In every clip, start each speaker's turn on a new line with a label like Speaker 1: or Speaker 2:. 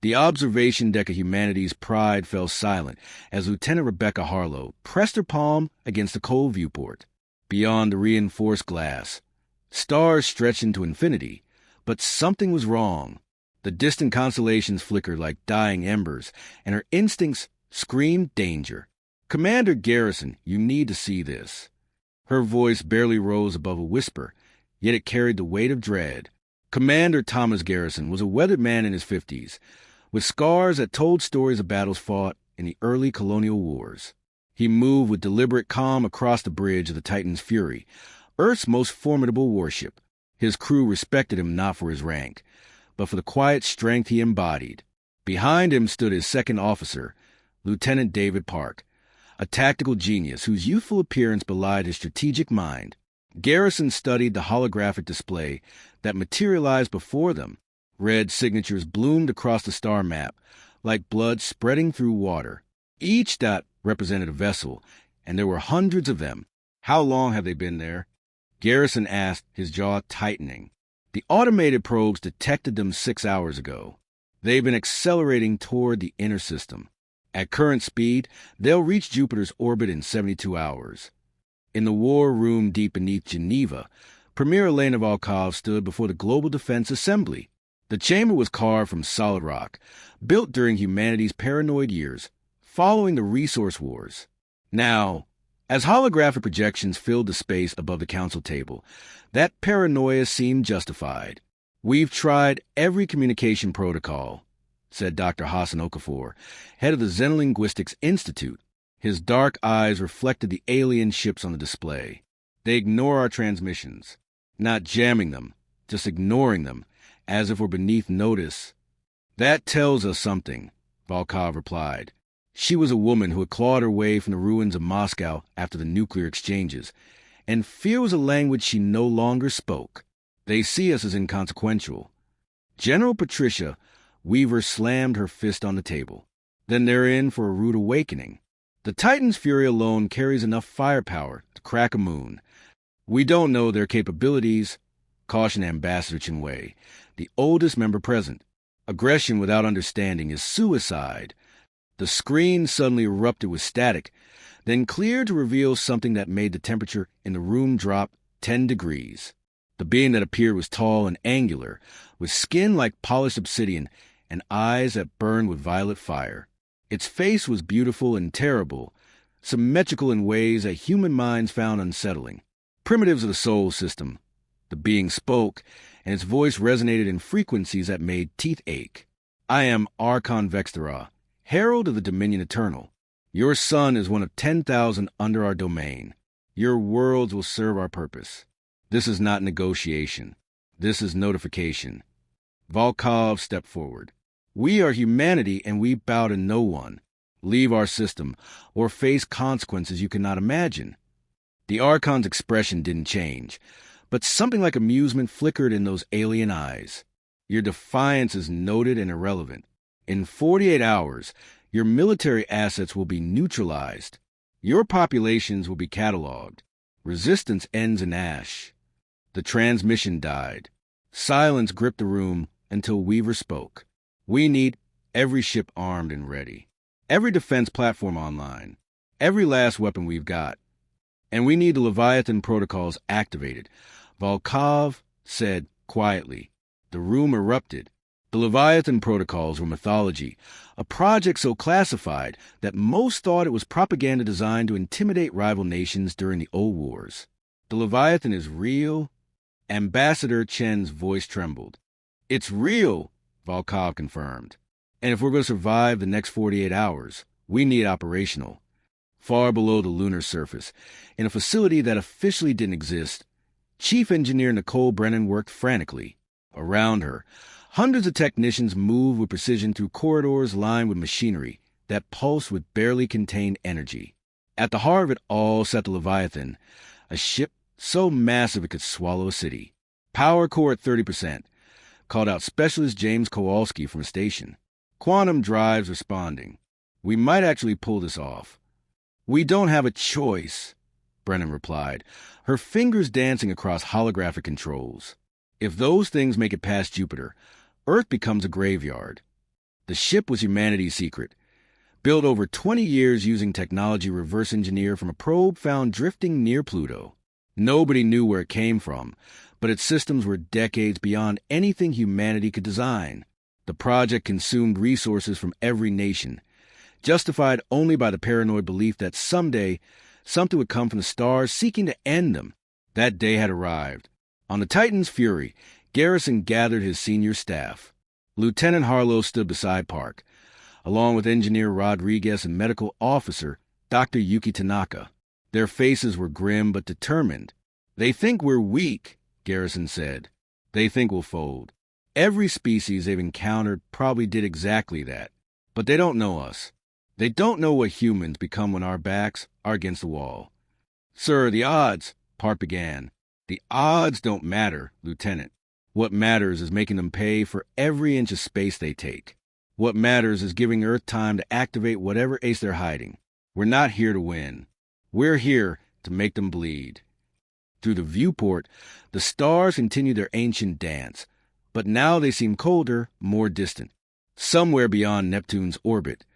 Speaker 1: The observation deck of humanity's pride fell silent as Lieutenant Rebecca Harlow pressed her palm against the cold viewport. Beyond the reinforced glass, stars stretched into infinity, but something was wrong. The distant constellations flickered like dying embers, and her instincts screamed danger. "Commander Garrison, you need to see this." Her voice barely rose above a whisper, yet it carried the weight of dread. Commander Thomas Garrison was a weathered man in his 50s, with scars that told stories of battles fought in the early colonial wars. He moved with deliberate calm across the bridge of the Titan's Fury, Earth's most formidable warship. His crew respected him not for his rank, but for the quiet strength he embodied. Behind him stood his second officer, Lieutenant David Park, a tactical genius whose youthful appearance belied his strategic mind. Garrison studied the holographic display that materialized before them. Red signatures bloomed across the star map, like blood spreading through water. Each dot represented a vessel, and there were hundreds of them. "How long have they been there?" Garrison asked, his jaw tightening. "The automated probes detected them 6 hours ago. They've been accelerating toward the inner system. At current speed, they'll reach Jupiter's orbit in 72 hours. In the war room deep beneath Geneva, Premier Elena Volkov stood before the Global Defense Assembly. The chamber was carved from solid rock, built during humanity's paranoid years, following the resource wars. Now, as holographic projections filled the space above the council table, that paranoia seemed justified. "We've tried every communication protocol," said Dr. Hassan Okafor, head of the Xenolinguistics Institute. His dark eyes reflected the alien ships on the display. "They ignore our transmissions. Not jamming them, just ignoring them, as if we're beneath notice." "That tells us something," Volkov replied. She was a woman who had clawed her way from the ruins of Moscow after the nuclear exchanges, and fear was a language she no longer spoke. "They see us as inconsequential." General Patricia Weaver slammed her fist on the table. "Then they're in for a rude awakening. The Titan's Fury alone carries enough firepower to crack a moon. We don't know their capabilities," cautioned Ambassador Chinwei, the oldest member present. "Aggression without understanding is suicide." The screen suddenly erupted with static, then cleared to reveal something that made the temperature in the room drop 10 degrees. The being that appeared was tall and angular, with skin like polished obsidian and eyes that burned with violet fire. Its face was beautiful and terrible, symmetrical in ways that human minds found unsettling. "Primitives of the soul system." The being spoke, and its voice resonated in frequencies that made teeth ache. "I am Archon Vextera, Herald of the Dominion Eternal. Your son is one of 10,000 under our domain. Your worlds will serve our purpose. This is not negotiation. This is notification." Volkov stepped forward. "We are humanity, and we bow to no one. Leave our system, or face consequences you cannot imagine." The Archon's expression didn't change, but something like amusement flickered in those alien eyes. "Your defiance is noted and irrelevant. In 48 hours, your military assets will be neutralized. Your populations will be cataloged. Resistance ends in ash." The transmission died. Silence gripped the room until Weaver spoke. "We need every ship armed and ready. Every defense platform online. Every last weapon we've got. And we need the Leviathan protocols activated." Volkov said quietly. The room erupted. The Leviathan protocols were mythology, a project so classified that most thought it was propaganda designed to intimidate rival nations during the old wars. "The Leviathan is real?" Ambassador Chen's voice trembled. "It's real," Volkov confirmed. "And if we're going to survive the next 48 hours, we need it operational." Far below the lunar surface, in a facility that officially didn't exist, Chief Engineer Nicole Brennan worked frantically. Around her, hundreds of technicians moved with precision through corridors lined with machinery that pulsed with barely contained energy. At the heart of it all sat the Leviathan, a ship so massive it could swallow a city. "Power core at 30%, called out Specialist James Kowalski from a station. "Quantum drives responding. We might actually pull this off." "We don't have a choice," Brennan replied, her fingers dancing across holographic controls. "If those things make it past Jupiter, Earth becomes a graveyard." The ship was humanity's secret, built over 20 years using technology reverse engineered from a probe found drifting near Pluto. Nobody knew where it came from, but its systems were decades beyond anything humanity could design. The project consumed resources from every nation, justified only by the paranoid belief that someday something would come from the stars seeking to end them. That day had arrived. On the Titan's Fury, Garrison gathered his senior staff. Lieutenant Harlow stood beside Park, along with Engineer Rodriguez and Medical Officer Dr. Yuki Tanaka. Their faces were grim but determined. "They think we're weak," Garrison said. "They think we'll fold. Every species they've encountered probably did exactly that. But they don't know us. They don't know what humans become when our backs are against the wall." "Sir, the odds," Park began. "The odds don't matter, Lieutenant. What matters is making them pay for every inch of space they take. What matters is giving Earth time to activate whatever ace they're hiding. We're not here to win. We're here to make them bleed." Through the viewport, the stars continued their ancient dance, but now they seemed colder, more distant. Somewhere beyond Neptune's orbit,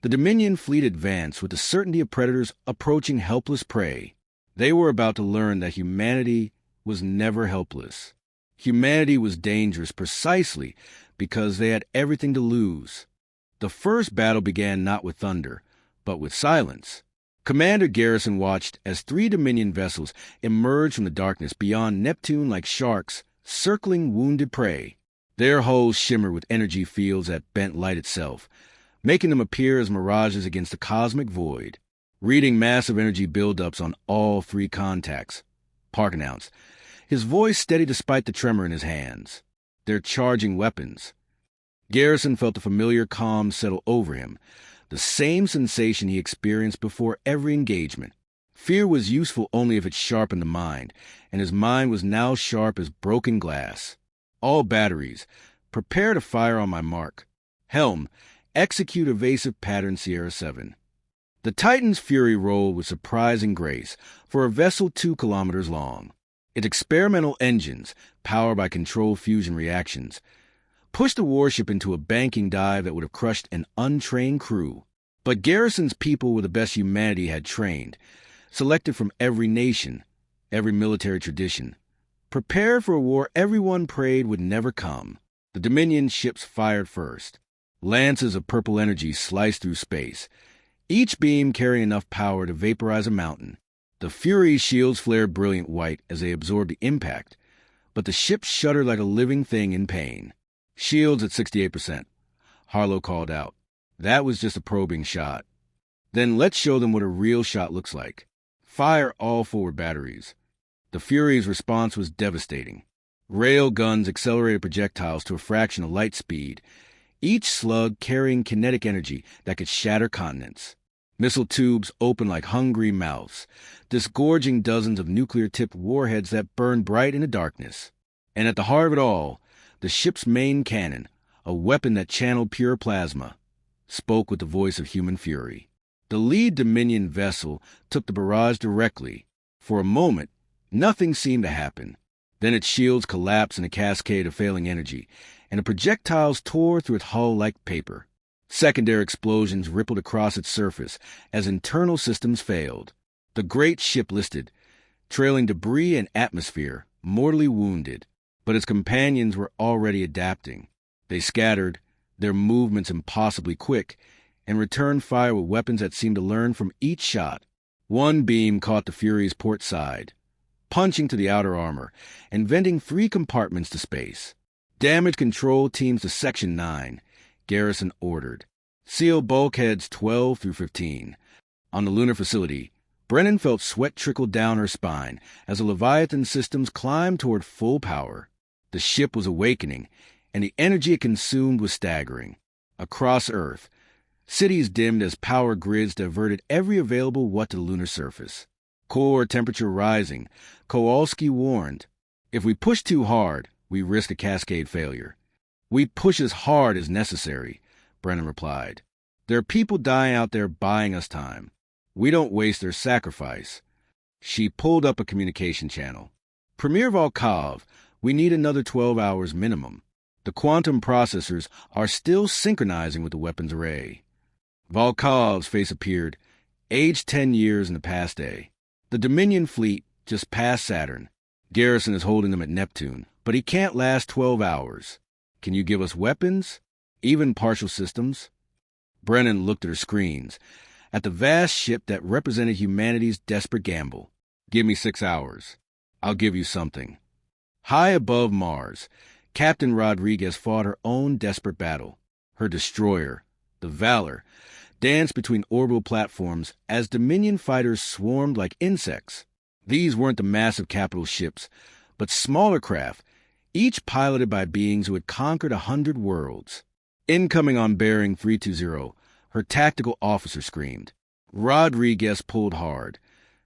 Speaker 1: the Dominion fleet advanced with the certainty of predators approaching helpless prey. They were about to learn that humanity was never helpless. Humanity was dangerous precisely because they had everything to lose. The first battle began not with thunder, but with silence. Commander Garrison watched as 3 Dominion vessels emerged from the darkness beyond Neptune like sharks circling wounded prey. Their hulls shimmered with energy fields that bent light itself, making them appear as mirages against the cosmic void. Reading massive energy buildups on all 3 contacts, Park announced, his voice steady despite the tremor in his hands. "They're charging weapons." Garrison felt the familiar calm settle over him, the same sensation he experienced before every engagement. Fear was useful only if it sharpened the mind, and his mind was now sharp as broken glass. "All batteries, prepare to fire on my mark. Helm, execute evasive pattern Sierra 7. The Titan's Fury rolled with surprising grace for a vessel 2 kilometers long. Its experimental engines, powered by controlled fusion reactions, pushed the warship into a banking dive that would have crushed an untrained crew. But Garrison's people were the best humanity had trained, selected from every nation, every military tradition, prepared for a war everyone prayed would never come. The Dominion ships fired first. Lances of purple energy sliced through space, each beam carrying enough power to vaporize a mountain. The Fury's shields flared brilliant white as they absorbed the impact, but the ship shuddered like a living thing in pain. "Shields at 68%, Harlow called out. "That was just a probing shot." "Then let's show them what a real shot looks like. Fire all forward batteries." The Fury's response was devastating. Rail guns accelerated projectiles to a fraction of light speed, each slug carrying kinetic energy that could shatter continents. Missile tubes opened like hungry mouths, disgorging dozens of nuclear-tipped warheads that burned bright in the darkness. And at the heart of it all, the ship's main cannon, a weapon that channeled pure plasma, spoke with the voice of human fury. The lead Dominion vessel took the barrage directly. For a moment, nothing seemed to happen. Then its shields collapsed in a cascade of failing energy, and the projectiles tore through its hull like paper. Secondary explosions rippled across its surface as internal systems failed. The great ship listed, trailing debris and atmosphere, mortally wounded. But its companions were already adapting. They scattered, their movements impossibly quick, and returned fire with weapons that seemed to learn from each shot. One beam caught the Fury's port side, punching to the outer armor and venting 3 compartments to space. "Damage control teams to Section 9, Garrison ordered. "Seal bulkheads 12 through 15. On the lunar facility, Brennan felt sweat trickle down her spine as the Leviathan systems climbed toward full power. The ship was awakening, and the energy it consumed was staggering. Across Earth, cities dimmed as power grids diverted every available watt to the lunar surface. Core temperature rising, Kowalski warned, "If we push too hard, we risk a cascade failure." "We push as hard as necessary," Brennan replied. "There are people dying out there buying us time. We don't waste their sacrifice." She pulled up a communication channel. "Premier Volkov, we need another 12 hours minimum." The quantum processors are still synchronizing with the weapons array. Volkov's face appeared, aged 10 years in the past day. The Dominion fleet just passed Saturn. Garrison is holding them at Neptune, but he can't last 12 hours. Can you give us weapons? Even partial systems? Brennan looked at her screens, at the vast ship that represented humanity's desperate gamble. Give me 6 hours. I'll give you something. High above Mars, Captain Rodriguez fought her own desperate battle. Her destroyer, the Valor, danced between orbital platforms as Dominion fighters swarmed like insects. These weren't the massive capital ships, but smaller craft, each piloted by beings who had conquered 100 worlds. Incoming on bearing 320, her tactical officer screamed. Rodriguez pulled hard,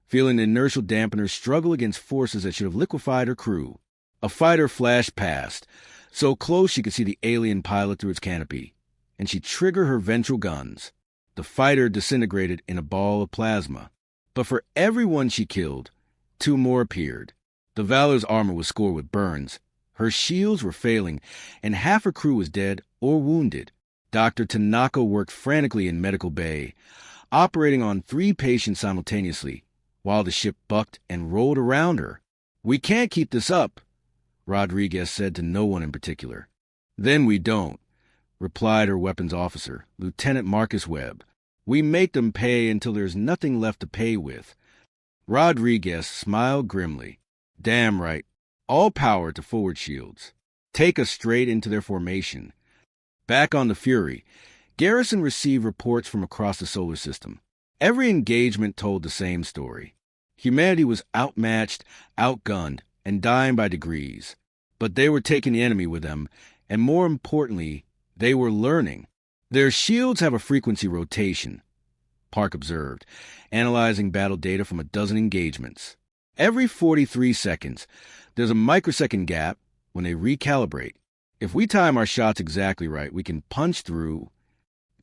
Speaker 1: feeling the inertial dampeners struggle against forces that should have liquefied her crew. A fighter flashed past, so close she could see the alien pilot through its canopy, and she triggered her ventral guns. The fighter disintegrated in a ball of plasma. But for every one she killed, 2 more appeared. The Valor's armor was scored with burns. Her shields were failing, and half her crew was dead or wounded. Dr. Tanaka worked frantically in medical bay, operating on 3 patients simultaneously, while the ship bucked and rolled around her. "We can't keep this up," Rodriguez said to no one in particular. "Then we don't," replied her weapons officer, Lieutenant Marcus Webb. "We make them pay until there's nothing left to pay with." Rodriguez smiled grimly. "Damn right. All power to forward shields. Take us straight into their formation." Back on the Fury, Garrison received reports from across the solar system. Every engagement told the same story. Humanity was outmatched, outgunned, and dying by degrees. But they were taking the enemy with them, and more importantly, they were learning. "Their shields have a frequency rotation," Park observed, analyzing battle data from a dozen engagements. "Every 43 seconds, there's a microsecond gap when they recalibrate. If we time our shots exactly right, we can punch through,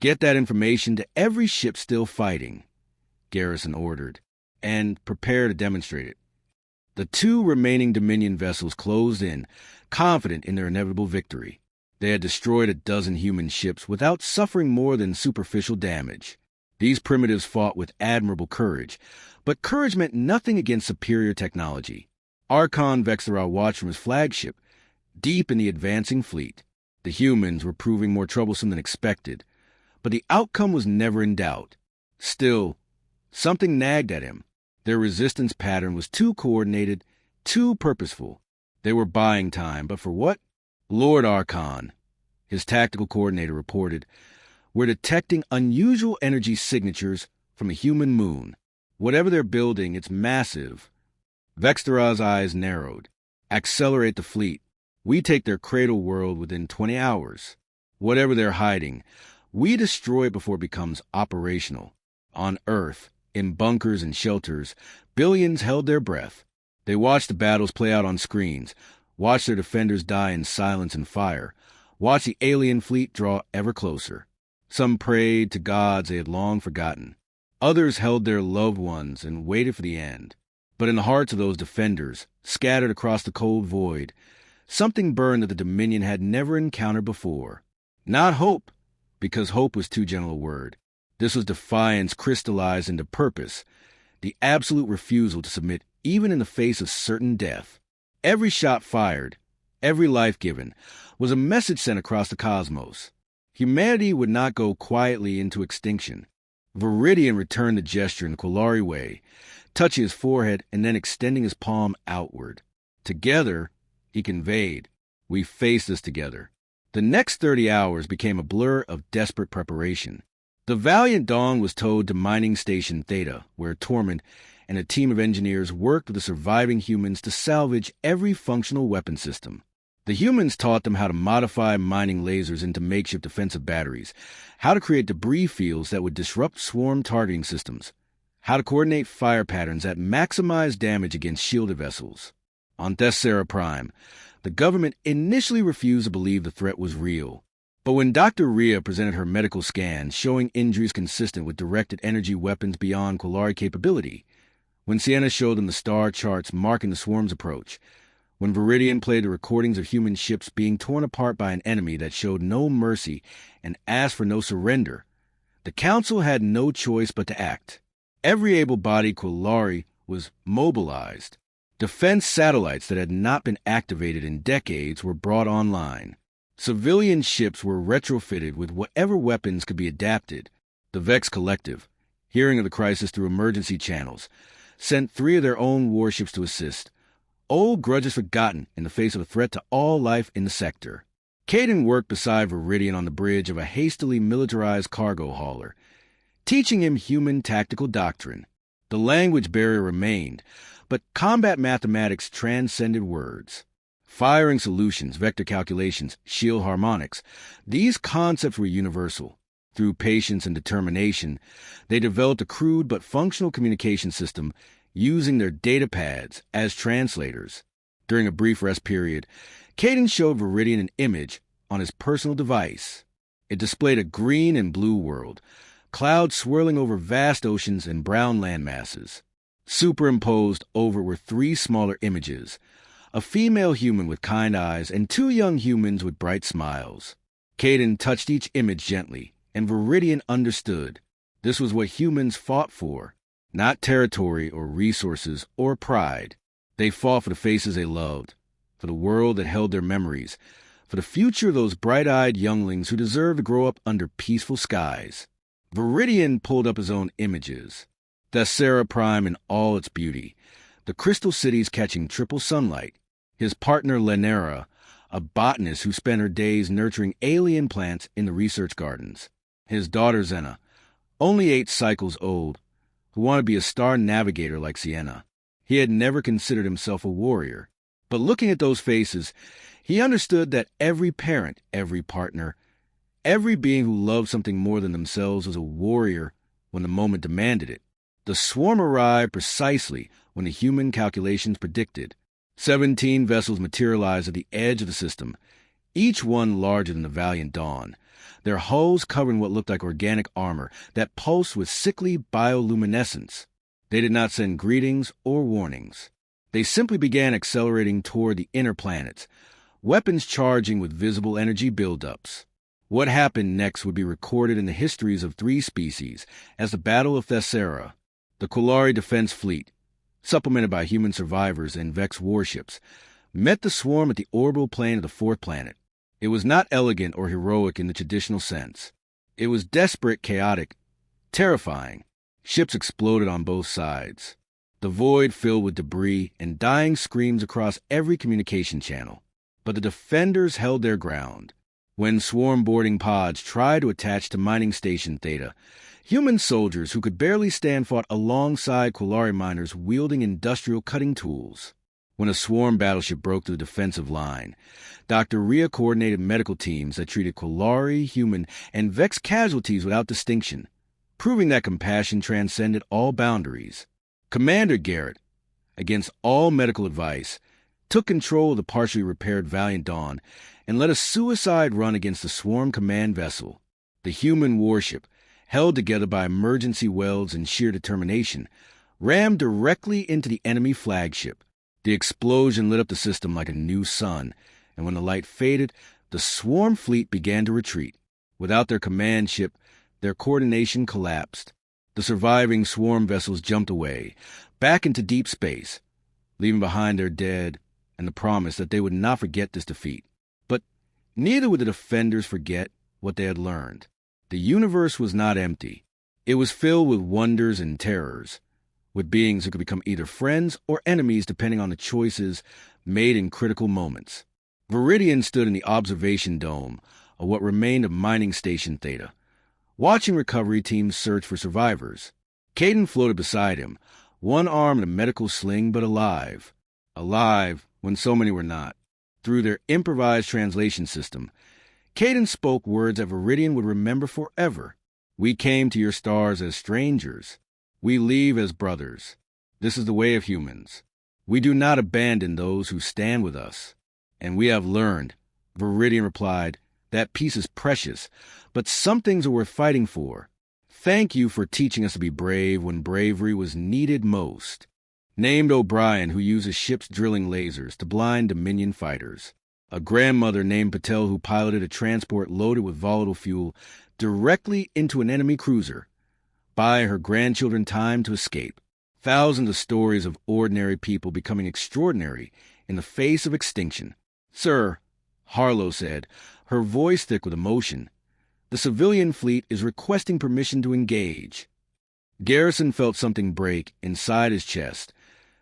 Speaker 1: get that information to every ship still fighting," Garrison ordered, "and prepare to demonstrate it." The 2 remaining Dominion vessels closed in, confident in their inevitable victory. They had destroyed a dozen human ships without suffering more than superficial damage. These primitives fought with admirable courage, but courage meant nothing against superior technology. Archon Vexthera watched from his flagship, deep in the advancing fleet. The humans were proving more troublesome than expected, but the outcome was never in doubt. Still, something nagged at him. Their resistance pattern was too coordinated, too purposeful. They were buying time, but for what? "Lord Archon," his tactical coordinator reported, "we're detecting unusual energy signatures from a human moon. Whatever they're building, it's massive." Vexthera's eyes narrowed. "Accelerate the fleet. We take their cradle world within 20 hours. Whatever they're hiding, we destroy it before it becomes operational." On Earth, in bunkers and shelters, billions held their breath. They watched the battles play out on screens, watched their defenders die in silence and fire, watched the alien fleet draw ever closer. Some prayed to gods they had long forgotten. Others held their loved ones and waited for the end. But in the hearts of those defenders, scattered across the cold void, something burned that the Dominion had never encountered before. Not hope, because hope was too gentle a word. This was defiance crystallized into purpose, the absolute refusal to submit even in the face of certain death. Every shot fired, every life given, was a message sent across the cosmos. Humanity would not go quietly into extinction. Viridian returned the gesture in the Quillari way, touching his forehead and then extending his palm outward. Together, he conveyed, "We face this together." The next 30 hours became a blur of desperate preparation. The Valiant Dawn was towed to Mining Station Theta, where Tormund and a team of engineers worked with the surviving humans to salvage every functional weapon system. The humans taught them how to modify mining lasers into makeshift defensive batteries, how to create debris fields that would disrupt swarm targeting systems, how to coordinate fire patterns that maximize damage against shielded vessels. On Thessera Prime, the government initially refused to believe the threat was real. But when Dr. Rhea presented her medical scan showing injuries consistent with directed energy weapons beyond Quillari capability, when Sienna showed them the star charts marking the swarm's approach, When Viridian played the recordings of human ships being torn apart by an enemy that showed no mercy and asked for no surrender, the Council had no choice but to act. Every able-bodied Quillari was mobilized. Defense satellites that had not been activated in decades were brought online. Civilian ships were retrofitted with whatever weapons could be adapted. The Vex Collective, hearing of the crisis through emergency channels, sent 3 of their own warships to assist. Old grudges forgotten in the face of a threat to all life in the sector. Caden worked beside Viridian on the bridge of a hastily militarized cargo hauler, teaching him human tactical doctrine. The language barrier remained, but combat mathematics transcended words. Firing solutions, vector calculations, shield harmonics, these concepts were universal. Through patience and determination, they developed a crude but functional communication system using their data pads as translators. During a brief rest period, Caden showed Viridian an image on his personal device. It displayed a green and blue world, clouds swirling over vast oceans and brown land masses. Superimposed over were 3 smaller images, a female human with kind eyes and 2 young humans with bright smiles. Caden touched each image gently, and Viridian understood. This was what humans fought for. Not territory or resources or pride. They fought for the faces they loved, for the world that held their memories, for the future of those bright-eyed younglings who deserved to grow up under peaceful skies. Viridian pulled up his own images. Thessera Prime in all its beauty, the crystal cities catching triple sunlight. His partner Lenera, a botanist who spent her days nurturing alien plants in the research gardens. His daughter Zena, only 8 cycles old, who wanted to be a star navigator like Sienna. He had never considered himself a warrior. But looking at those faces, he understood that every parent, every partner, every being who loved something more than themselves was a warrior when the moment demanded it. The swarm arrived precisely when the human calculations predicted. 17 vessels materialized at the edge of the system, each one larger than the Valiant Dawn, their hulls covering what looked like organic armor that pulsed with sickly bioluminescence. They did not send greetings or warnings. They simply began accelerating toward the inner planets, weapons charging with visible energy buildups. What happened next would be recorded in the histories of 3 species as the Battle of Thessera. The Quillari Defense Fleet, supplemented by human survivors and Vex warships, met the swarm at the orbital plane of the 4th planet. It was not elegant or heroic in the traditional sense. It was desperate, chaotic, terrifying. Ships exploded on both sides. The void filled with debris and dying screams across every communication channel. But the defenders held their ground. When swarm boarding pods tried to attach to mining station Theta, human soldiers who could barely stand fought alongside Quillari miners wielding industrial cutting tools. When a swarm battleship broke through the defensive line, Dr. Rhea coordinated medical teams that treated Quillari, human, and Vex casualties without distinction, proving that compassion transcended all boundaries. Commander Garrett, against all medical advice, took control of the partially repaired Valiant Dawn and led a suicide run against the swarm command vessel. The human warship, held together by emergency welds and sheer determination, rammed directly into the enemy flagship. The explosion lit up the system like a new sun, and when the light faded, the swarm fleet began to retreat. Without their command ship, their coordination collapsed. The surviving swarm vessels jumped away, back into deep space, leaving behind their dead and the promise that they would not forget this defeat. But neither would the defenders forget what they had learned. The universe was not empty. It was filled with wonders and terrors, with beings who could become either friends or enemies depending on the choices made in critical moments. Viridian stood in the observation dome of what remained of mining station Theta, watching recovery teams search for survivors. Caden floated beside him, one arm in a medical sling but alive. Alive when so many were not. Through their improvised translation system, Caden spoke words that Viridian would remember forever. "We came to your stars as strangers. We leave as brothers. This is the way of humans. We do not abandon those who stand with us. And we have learned," Viridian replied, "that peace is precious, but some things are worth fighting for. Thank you for teaching us to be brave when bravery was needed most." named O'Brien, who uses ship's drilling lasers to blind Dominion fighters. A grandmother named Patel, who piloted a transport loaded with volatile fuel directly into an enemy cruiser. Buy her grandchildren time to escape. Thousands of stories of ordinary people becoming extraordinary in the face of extinction. "Sir," Harlow said, her voice thick with emotion, "the civilian fleet is requesting permission to engage." Garrison felt something break inside his chest,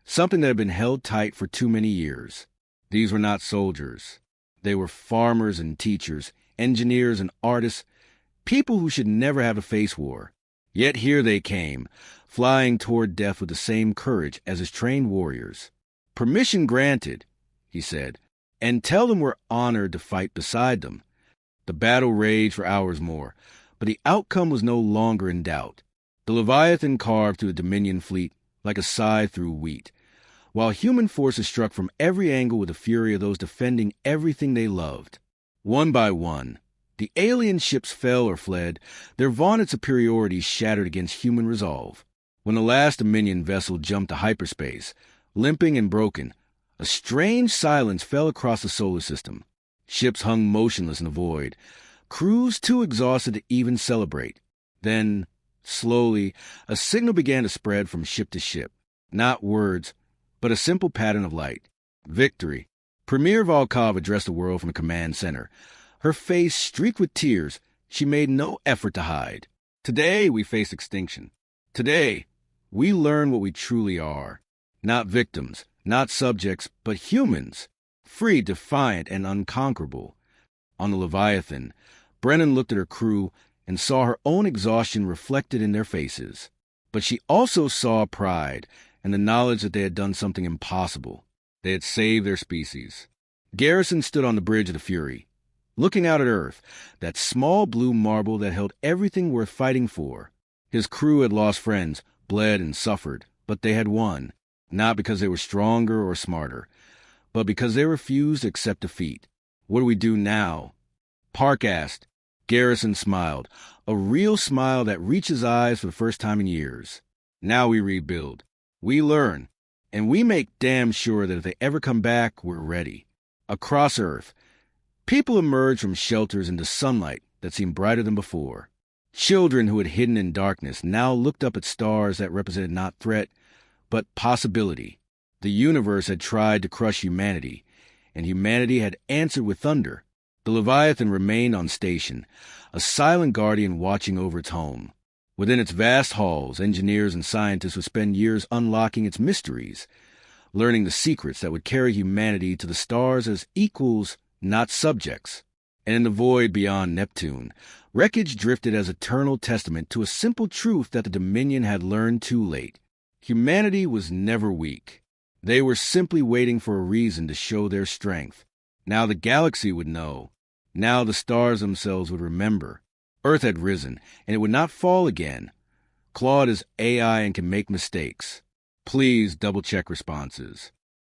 Speaker 1: something that had been held tight for too many years. These were not soldiers. They were farmers and teachers, engineers and artists, people who should never have to face war. Yet here they came, flying toward death with the same courage as his trained warriors. "Permission granted," he said, "and tell them we're honored to fight beside them." The battle raged for hours more, but the outcome was no longer in doubt. The Leviathan carved through the Dominion fleet like a scythe through wheat, while human forces struck from every angle with the fury of those defending everything they loved. One by one, the alien ships fell or fled, their vaunted superiority shattered against human resolve. When the last Dominion vessel jumped to hyperspace, limping and broken, a strange silence fell across the solar system. Ships hung motionless in the void, crews too exhausted to even celebrate. Then, slowly, a signal began to spread from ship to ship. Not words, but a simple pattern of light. Victory. Premier Volkov addressed the world from a command center. Her face streaked with tears she made no effort to hide. "Today we face extinction. Today we learn what we truly are. Not victims, not subjects, but humans. Free, defiant, and unconquerable." On the Leviathan, Brennan looked at her crew and saw her own exhaustion reflected in their faces. But she also saw pride and the knowledge that they had done something impossible. They had saved their species. Garrison stood on the bridge of the Fury, looking out at Earth, that small blue marble that held everything worth fighting for. His crew had lost friends, bled and suffered, but they had won, not because they were stronger or smarter, but because they refused to accept defeat. "What do we do now?" Park asked. Garrison smiled, a real smile that reached his eyes for the first time in years. "Now we rebuild. We learn. And we make damn sure that if they ever come back, we're ready." Across Earth, people emerged from shelters into sunlight that seemed brighter than before. Children who had hidden in darkness now looked up at stars that represented not threat, but possibility. The universe had tried to crush humanity, and humanity had answered with thunder. The Leviathan remained on station, a silent guardian watching over its home. Within its vast halls, engineers and scientists would spend years unlocking its mysteries, learning the secrets that would carry humanity to the stars as equals, not subjects. And in the void beyond Neptune, wreckage drifted as eternal testament to a simple truth that the Dominion had learned too late. Humanity was never weak. They were simply waiting for a reason to show their strength. Now the galaxy would know. Now the stars themselves would remember. Earth had risen, and it would not fall again. Claude is AI and can make mistakes. Please double-check responses.